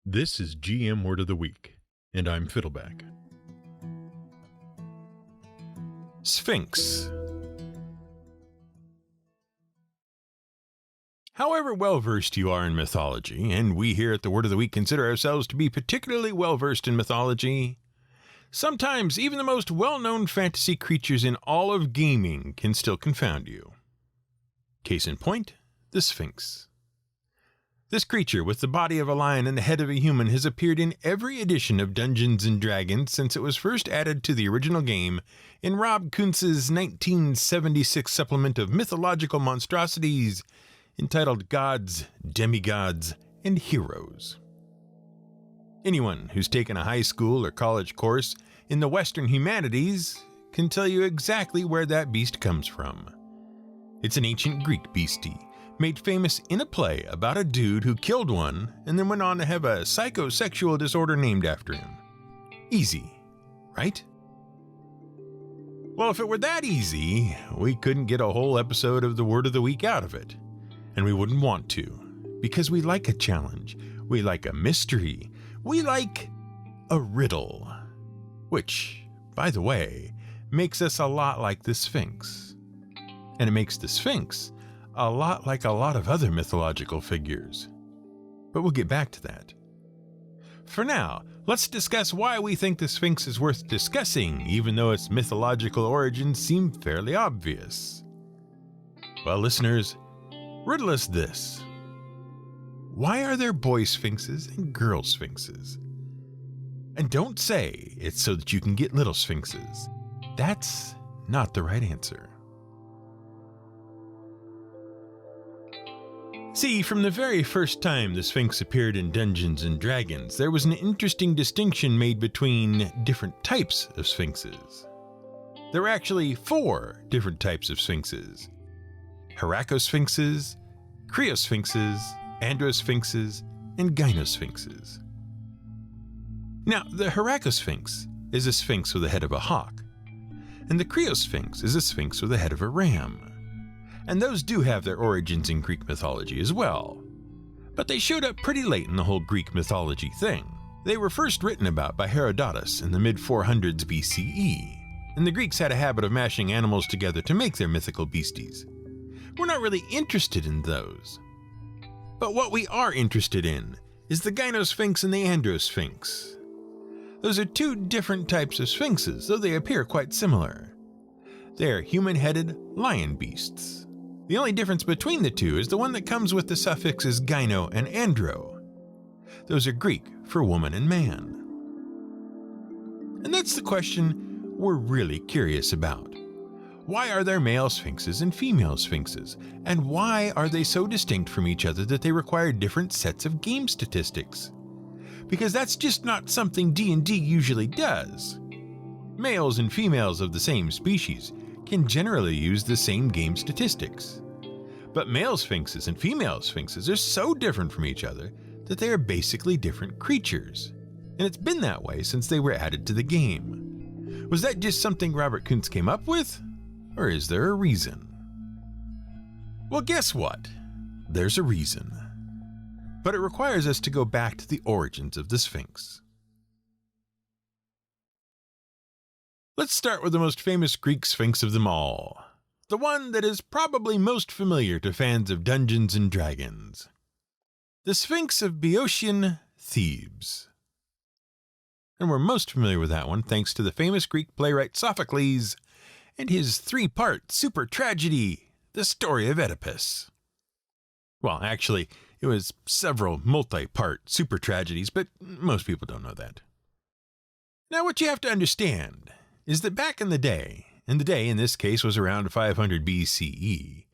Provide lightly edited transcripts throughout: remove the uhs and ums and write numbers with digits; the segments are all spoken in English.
This is GM Word of the Week, and I'm Fiddleback. Sphinx. However well-versed you are in mythology, and we here at the Word of the Week consider ourselves to be particularly well-versed in mythology, sometimes even the most well-known fantasy creatures in all of gaming can still confound you. Case in point, the Sphinx. This creature, with the body of a lion and the head of a human, has appeared in every edition of Dungeons & Dragons since it was first added to the original game in Rob Kuntz's 1976 supplement of mythological monstrosities entitled Gods, Demi-Gods, and Heroes. Anyone who's taken a high school or college course in the Western humanities can tell you exactly where that beast comes from. It's an ancient Greek beastie, made famous in a play about a dude who killed one and then went on to have a psychosexual disorder named after him. Easy, right? Well, if it were that easy, we couldn't get a whole episode of the Word of the Week out of it. And we wouldn't want to, because we like a challenge, we like a mystery, we like a riddle. Which, by the way, makes us a lot like the Sphinx. And it makes the Sphinx a lot like a lot of other mythological figures. But we'll get back to that. For now, let's discuss why we think the Sphinx is worth discussing, even though its mythological origins seem fairly obvious. Well, listeners, riddle us this. Why are there boy Sphinxes and girl Sphinxes? And don't say it's so that you can get little Sphinxes. That's not the right answer. See, from the very first time the Sphinx appeared in Dungeons & Dragons, there was an interesting distinction made between different types of Sphinxes. There were actually 4 different types of Sphinxes: Heracosphinxes, Criosphinxes, Androsphinxes, and Gynosphinxes. Now, the Heracosphinx is a sphinx with the head of a hawk, and the Criosphinx is a sphinx with the head of a ram. And those do have their origins in Greek mythology as well. But they showed up pretty late in the whole Greek mythology thing. They were first written about by Herodotus in the mid-400s BCE, and the Greeks had a habit of mashing animals together to make their mythical beasties. We're not really interested in those. But what we are interested in is the Gynosphinx and the Androsphinx. Those are 2 different types of sphinxes, though they appear quite similar. They are human-headed lion beasts. The only difference between the 2 is the one that comes with the suffixes gyno and andro. Those are Greek for woman and man. And that's the question we're really curious about. Why are there male sphinxes and female sphinxes? And why are they so distinct from each other that they require different sets of game statistics? Because that's just not something D&D usually does. Males and females of the same species can generally use the same game statistics. But male sphinxes and female sphinxes are so different from each other that they are basically different creatures. And it's been that way since they were added to the game. Was that just something Robert Kuntz came up with? Or is there a reason? Well, guess what? There's a reason. But it requires us to go back to the origins of the Sphinx. Let's start with the most famous Greek Sphinx of them all. The one that is probably most familiar to fans of Dungeons & Dragons. The Sphinx of Boeotian Thebes. And we're most familiar with that one thanks to the famous Greek playwright Sophocles and his 3-part super tragedy, The Story of Oedipus. Well, actually, it was several multi-part super tragedies, but most people don't know that. Now, what you have to understand is that back in the day, and the day in this case was around 500 BCE,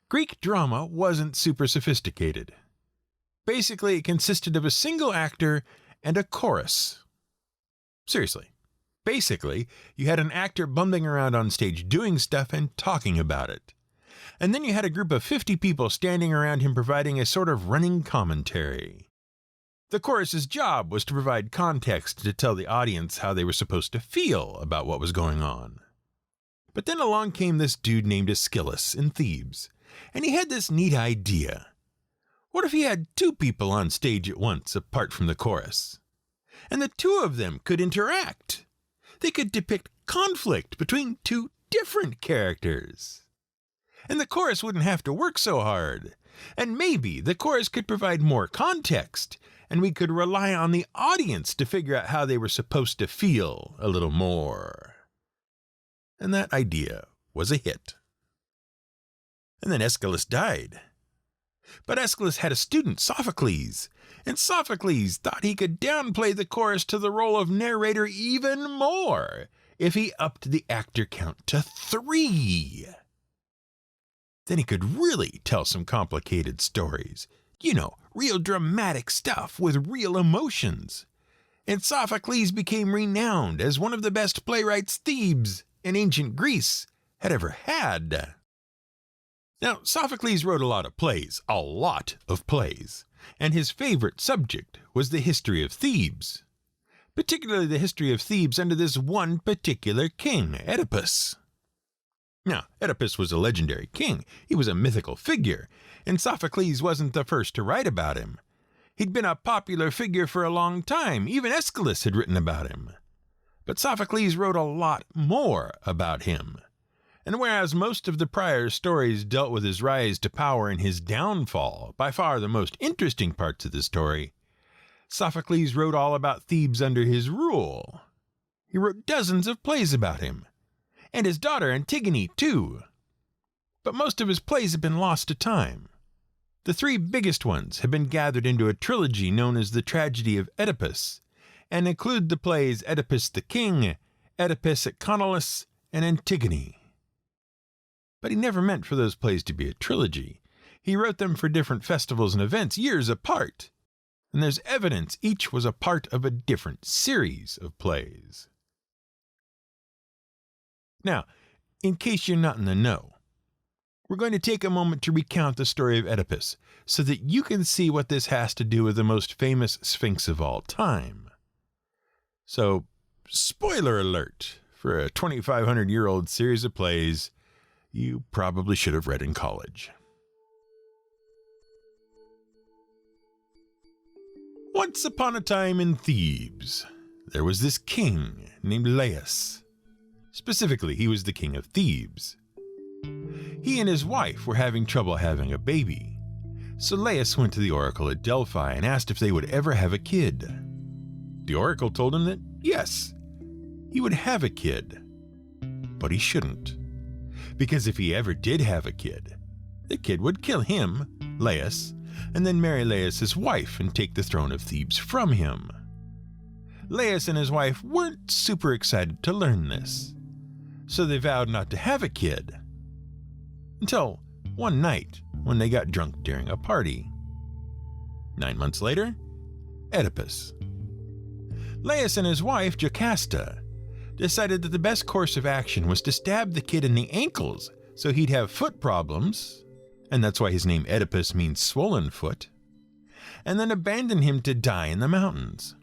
Greek drama wasn't super sophisticated. Basically, it consisted of a single actor and a chorus. Seriously. Basically, you had an actor bumbling around on stage doing stuff and talking about it. And then you had a group of 50 people standing around him providing a sort of running commentary. The chorus's job was to provide context to tell the audience how they were supposed to feel about what was going on. But then along came this dude named Aeschylus in Thebes, and he had this neat idea. What if he had two people on stage at once apart from the chorus? And the two of them could interact. They could depict conflict between two different characters. And the chorus wouldn't have to work so hard. And maybe the chorus could provide more context, and we could rely on the audience to figure out how they were supposed to feel a little more. And that idea was a hit. And then Aeschylus died. But Aeschylus had a student, Sophocles, and Sophocles thought he could downplay the chorus to the role of narrator even more if he upped the actor count to 3. Then he could really tell some complicated stories. You know, real dramatic stuff with real emotions. And Sophocles became renowned as one of the best playwrights Thebes in ancient Greece had ever had. Now, Sophocles wrote a lot of plays, and his favorite subject was the history of Thebes, particularly the history of Thebes under this one particular king, Oedipus. Now, Oedipus was a legendary king. He was a mythical figure, and Sophocles wasn't the first to write about him. He'd been a popular figure for a long time. Even Aeschylus had written about him. But Sophocles wrote a lot more about him. And whereas most of the prior stories dealt with his rise to power and his downfall, by far the most interesting parts of the story, Sophocles wrote all about Thebes under his rule. He wrote dozens of plays about him, and his daughter Antigone too. But most of his plays have been lost to time. The 3 biggest ones have been gathered into a trilogy known as the Tragedy of Oedipus, and include the plays Oedipus the King, Oedipus at Connolus, and Antigone. But he never meant for those plays to be a trilogy. He wrote them for different festivals and events years apart, and there's evidence each was a part of a different series of plays. Now, in case you're not in the know, we're going to take a moment to recount the story of Oedipus so that you can see what this has to do with the most famous Sphinx of all time. So, spoiler alert for a 2,500-year-old series of plays you probably should have read in college. Once upon a time in Thebes, there was this king named Laius. Specifically, he was the king of Thebes. He and his wife were having trouble having a baby, so Laius went to the oracle at Delphi and asked if they would ever have a kid. The oracle told him that, yes, he would have a kid, but he shouldn't. Because if he ever did have a kid, the kid would kill him, Laius, and then marry Laius' wife and take the throne of Thebes from him. Laius and his wife weren't super excited to learn this, so they vowed not to have a kid. Until one night when they got drunk during a party. 9 months later, Oedipus. Laius and his wife, Jocasta, decided that the best course of action was to stab the kid in the ankles so he'd have foot problems, and that's why his name Oedipus means swollen foot, and then abandon him to die in the mountains.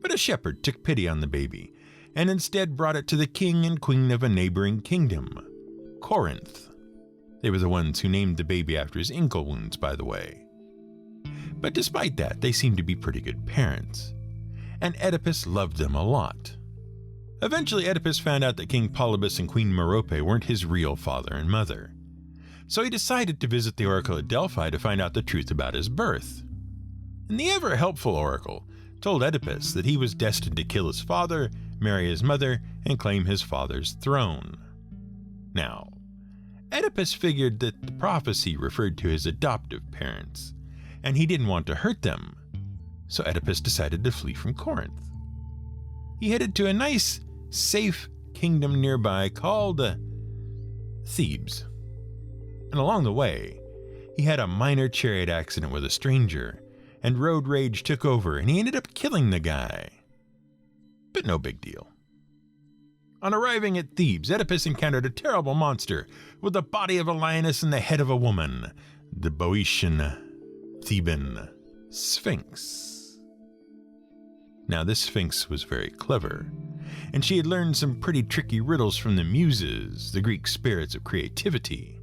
But a shepherd took pity on the baby and instead brought it to the king and queen of a neighboring kingdom, Corinth. They were the ones who named the baby after his ankle wounds, by the way. But despite that, they seemed to be pretty good parents, and Oedipus loved them a lot. Eventually, Oedipus found out that King Polybus and Queen Merope weren't his real father and mother, so he decided to visit the oracle at Delphi to find out the truth about his birth. And the ever-helpful oracle told Oedipus that he was destined to kill his father, marry his mother, and claim his father's throne. Now, Oedipus figured that the prophecy referred to his adoptive parents, and he didn't want to hurt them, so Oedipus decided to flee from Corinth. He headed to a nice, safe kingdom nearby called Thebes. And along the way, he had a minor chariot accident with a stranger, and road rage took over, and he ended up killing the guy. But no big deal. On arriving at Thebes, Oedipus encountered a terrible monster with the body of a lioness and the head of a woman, the Boeotian Theban Sphinx. Now, this Sphinx was very clever, and she had learned some pretty tricky riddles from the Muses, the Greek spirits of creativity.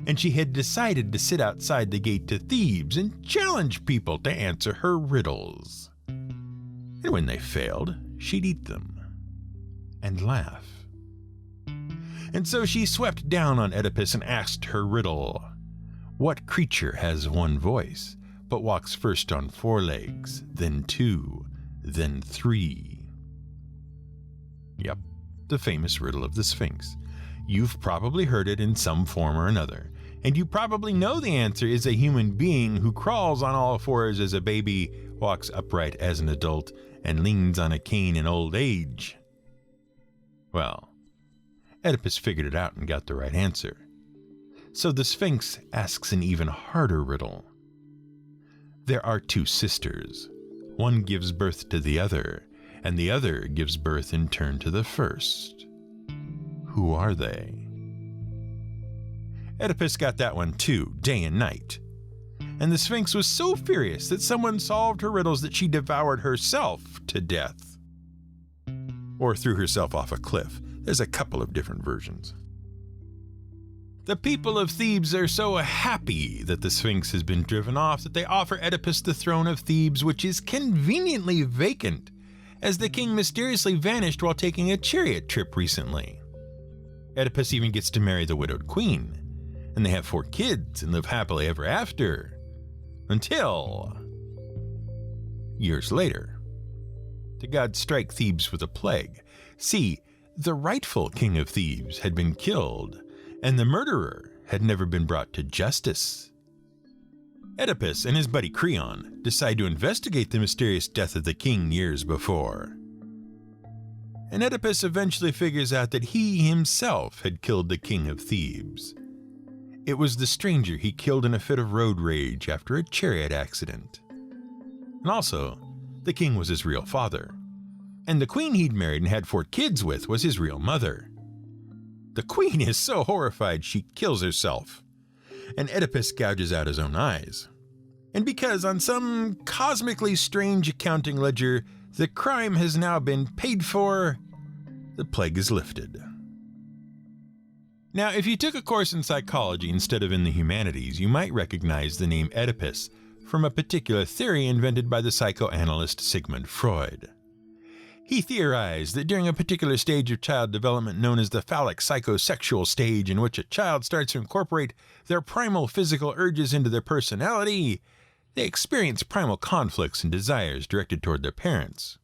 and she had decided to sit outside the gate to Thebes and challenge people to answer her riddles. And when they failed, she'd eat them and laugh. And so she swept down on Oedipus and asked her riddle. What creature has one voice, but walks first on 4 legs, then 2, then 3? Yep, the famous riddle of the Sphinx. You've probably heard it in some form or another, and you probably know the answer is a human being who crawls on all 4s as a baby, walks upright as an adult, and leans on a cane in old age. Well, Oedipus figured it out and got the right answer. So the Sphinx asks an even harder riddle. There are 2 sisters. One gives birth to the other, and the other gives birth in turn to the first. Who are they? Oedipus got that one too, day and night. And the Sphinx was so furious that someone solved her riddles that she devoured herself to death. Or threw herself off a cliff. There's a couple of different versions. The people of Thebes are so happy that the Sphinx has been driven off that they offer Oedipus the throne of Thebes, which is conveniently vacant, as the king mysteriously vanished while taking a chariot trip recently. Oedipus even gets to marry the widowed queen, and they have 4 kids and live happily ever after. Until years later, the gods strike Thebes with a plague. See, the rightful king of Thebes had been killed, and the murderer had never been brought to justice. Oedipus and his buddy Creon decide to investigate the mysterious death of the king years before. And Oedipus eventually figures out that he himself had killed the king of Thebes. It was the stranger he killed in a fit of road rage after a chariot accident. And also, the king was his real father. And the queen he'd married and had 4 kids with was his real mother. The queen is so horrified she kills herself, and Oedipus gouges out his own eyes. And because on some cosmically strange accounting ledger, the crime has now been paid for, the plague is lifted. Now, if you took a course in psychology instead of in the humanities, you might recognize the name Oedipus from a particular theory invented by the psychoanalyst Sigmund Freud. He theorized that during a particular stage of child development known as the phallic psychosexual stage, in which a child starts to incorporate their primal physical urges into their personality, they experience primal conflicts and desires directed toward their parents.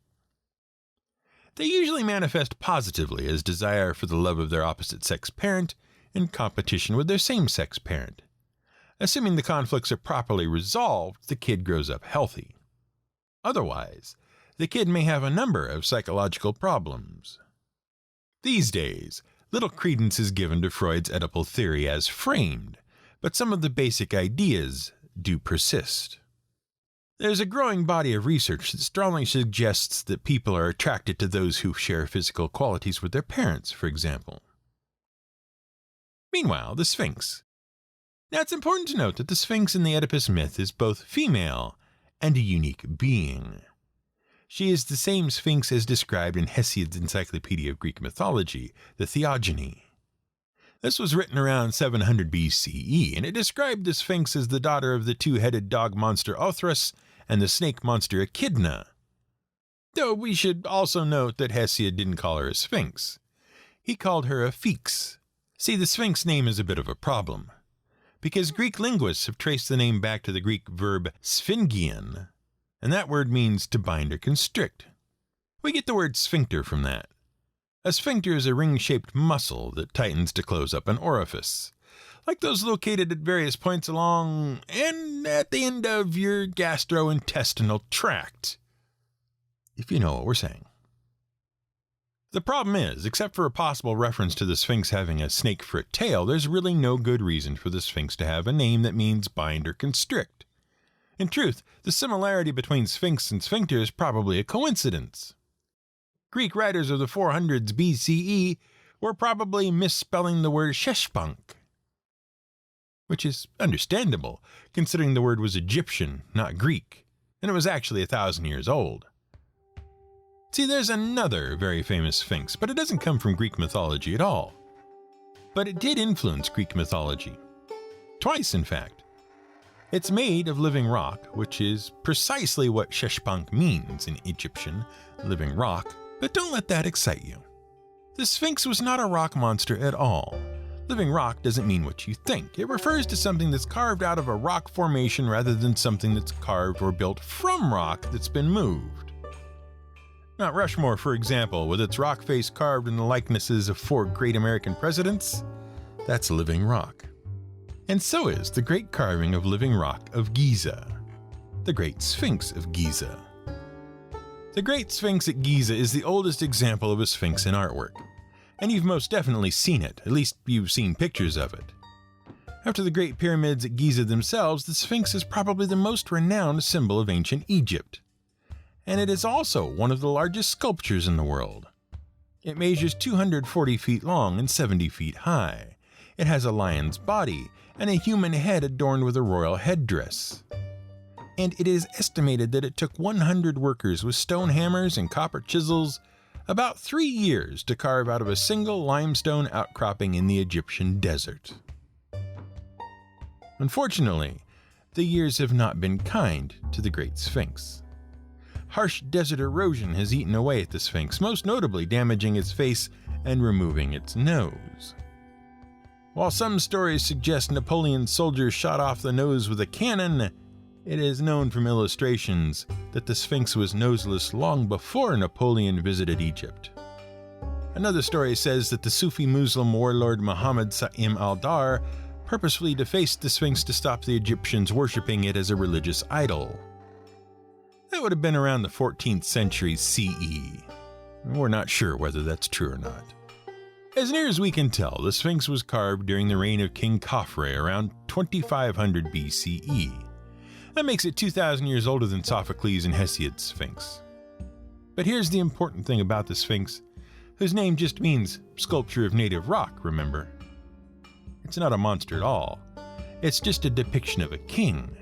They usually manifest positively as desire for the love of their opposite-sex parent and competition with their same-sex parent. Assuming the conflicts are properly resolved, the kid grows up healthy. Otherwise, the kid may have a number of psychological problems. These days, little credence is given to Freud's Oedipal theory as framed, but some of the basic ideas do persist. There's a growing body of research that strongly suggests that people are attracted to those who share physical qualities with their parents, for example. Meanwhile, the Sphinx. Now, it's important to note that the Sphinx in the Oedipus myth is both female and a unique being. She is the same Sphinx as described in Hesiod's Encyclopedia of Greek Mythology, the Theogony. This was written around 700 BCE, and it described the Sphinx as the daughter of the 2-headed dog monster Othrys and the snake monster Echidna. Though we should also note that Hesiod didn't call her a Sphinx. He called her a Sphinx. See, the Sphinx name is a bit of a problem, because Greek linguists have traced the name back to the Greek verb sphingion, and that word means to bind or constrict. We get the word sphincter from that. A sphincter is a ring-shaped muscle that tightens to close up an orifice, like those located at various points along and at the end of your gastrointestinal tract, if you know what we're saying. The problem is, except for a possible reference to the Sphinx having a snake for a tail, there's really no good reason for the Sphinx to have a name that means bind or constrict. In truth, the similarity between Sphinx and sphincter is probably a coincidence. Greek writers of the 400s BCE were probably misspelling the word sheshpunk, which is understandable, considering the word was Egyptian, not Greek, and it was actually 1,000 years old. See, there's another very famous Sphinx, but it doesn't come from Greek mythology at all. But it did influence Greek mythology. twice in fact. It's made of living rock, which is precisely what Sheshbank means in Egyptian, living rock, but don't let that excite you. The Sphinx was not a rock monster at all. Living rock doesn't mean what you think. It refers to something that's carved out of a rock formation rather than something that's carved or built from rock that's been moved. Mount Rushmore, for example, with its rock face carved in the likenesses of 4 great American presidents, that's living rock. And so is the great carving of living rock of Giza, the Great Sphinx of Giza. The Great Sphinx at Giza is the oldest example of a sphinx in artwork, and you've most definitely seen it, at least you've seen pictures of it. After the Great Pyramids at Giza themselves, the Sphinx is probably the most renowned symbol of ancient Egypt, and it is also one of the largest sculptures in the world. It measures 240 feet long and 70 feet high. It has a lion's body and a human head adorned with a royal headdress. And it is estimated that it took 100 workers with stone hammers and copper chisels about 3 years to carve out of a single limestone outcropping in the Egyptian desert. Unfortunately, the years have not been kind to the Great Sphinx. Harsh desert erosion has eaten away at the Sphinx, most notably damaging its face and removing its nose. While some stories suggest Napoleon's soldiers shot off the nose with a cannon, it is known from illustrations that the Sphinx was noseless long before Napoleon visited Egypt. Another story says that the Sufi Muslim warlord Muhammad Sa'im al-Dar purposefully defaced the Sphinx to stop the Egyptians worshipping it as a religious idol. That would have been around the 14th century CE. We're not sure whether that's true or not. As near as we can tell, the Sphinx was carved during the reign of King Khafre around 2500 BCE. That makes it 2,000 years older than Sophocles and Hesiod's Sphinx. But here's the important thing about the Sphinx, whose name just means sculpture of native rock, remember? It's not a monster at all. It's just a depiction of a king.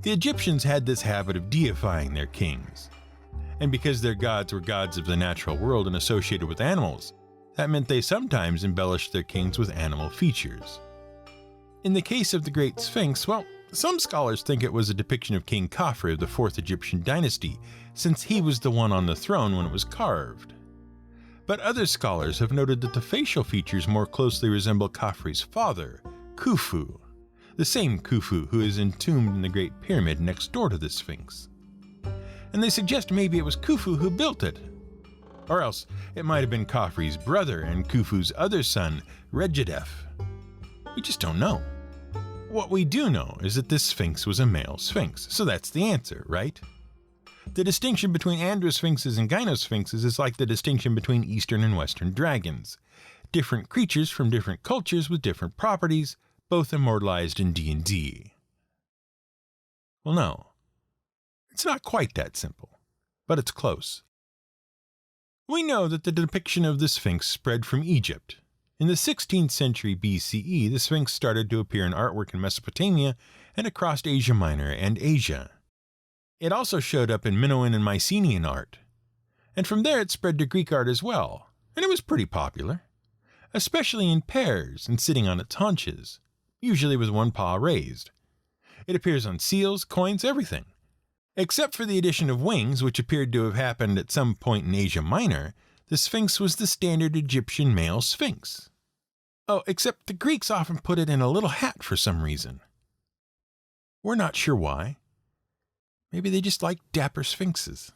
The Egyptians had this habit of deifying their kings. And because their gods were gods of the natural world and associated with animals, that meant they sometimes embellished their kings with animal features. In the case of the Great Sphinx, well, some scholars think it was a depiction of King Khafre of the 4th Egyptian dynasty, since he was the one on the throne when it was carved. But other scholars have noted that the facial features more closely resemble Khafre's father, Khufu, the same Khufu who is entombed in the Great Pyramid next door to the Sphinx. And they suggest maybe it was Khufu who built it. Or else, it might have been Khafre's brother and Khufu's other son, Regedef. We just don't know. What we do know is that this Sphinx was a male Sphinx, so that's the answer, right? The distinction between androsphinxes and gynosphinxes is like the distinction between Eastern and Western dragons. Different creatures from different cultures with different properties, both immortalized in D&D. Well, no. It's not quite that simple, but it's close. We know that the depiction of the Sphinx spread from Egypt. In the 16th century BCE, the Sphinx started to appear in artwork in Mesopotamia and across Asia Minor and Asia. It also showed up in Minoan and Mycenaean art. And from there it spread to Greek art as well, and it was pretty popular, especially in pairs and sitting on its haunches, usually with one paw raised. It appears on seals, coins, everything. Except for the addition of wings, which appeared to have happened at some point in Asia Minor, the Sphinx was the standard Egyptian male Sphinx. Oh, except the Greeks often put it in a little hat for some reason. We're not sure why. Maybe they just like dapper Sphinxes.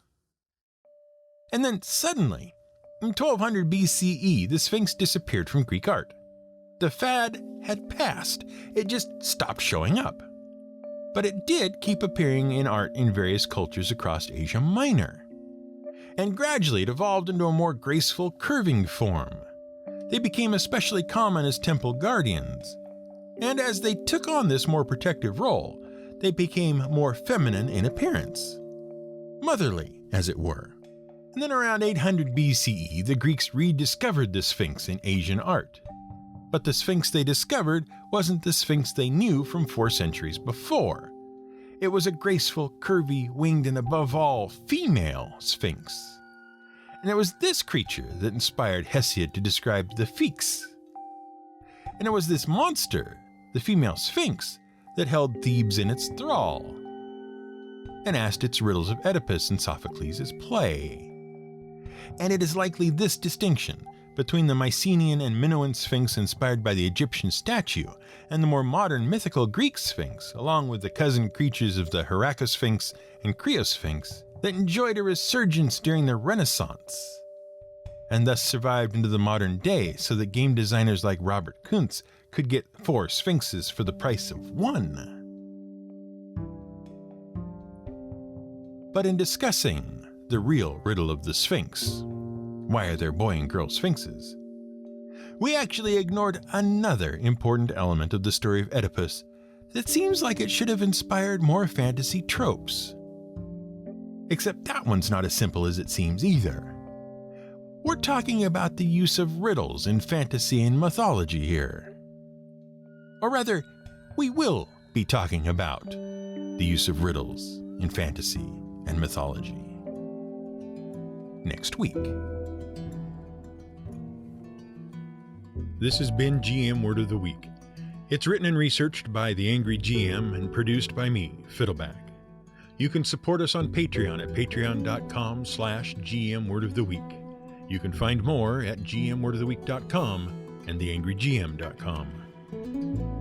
And then suddenly, in 1200 BCE, the Sphinx disappeared from Greek art. The fad had passed. It just stopped showing up. But it did keep appearing in art in various cultures across Asia Minor. And gradually it evolved into a more graceful, curving form. They became especially common as temple guardians. And as they took on this more protective role, they became more feminine in appearance. Motherly, as it were. And then around 800 BCE, the Greeks rediscovered the Sphinx in Asian art. But the Sphinx they discovered wasn't the Sphinx they knew from 4 centuries before. It was a graceful, curvy, winged, and above all, female Sphinx. And it was this creature that inspired Hesiod to describe the Sphinx. And it was this monster the female Sphinx that held Thebes in its thrall, and asked its riddles of Oedipus and Sophocles' play. And it is likely this distinction between the Mycenaean and Minoan Sphinx inspired by the Egyptian statue and the more modern mythical Greek Sphinx, along with the cousin creatures of the Heracossphinx and Creosphinx, that enjoyed a resurgence during the Renaissance, and thus survived into the modern day so that game designers like Robert Kuntz could get 4 Sphinxes for the price of 1. But in discussing the real riddle of the Sphinx, why are there boy and girl Sphinxes, we actually ignored another important element of the story of Oedipus that seems like it should have inspired more fantasy tropes. Except that one's not as simple as it seems either. We're talking about the use of riddles in fantasy and mythology here. Or rather, we will be talking about the use of riddles in fantasy and mythology next week. This has been GM Word of the Week. It's written and researched by The Angry GM and produced by me, Fiddleback. You can support us on Patreon at patreon.com/GMWordOfTheWeek. You can find more at gmwordoftheweek.com and theangrygm.com.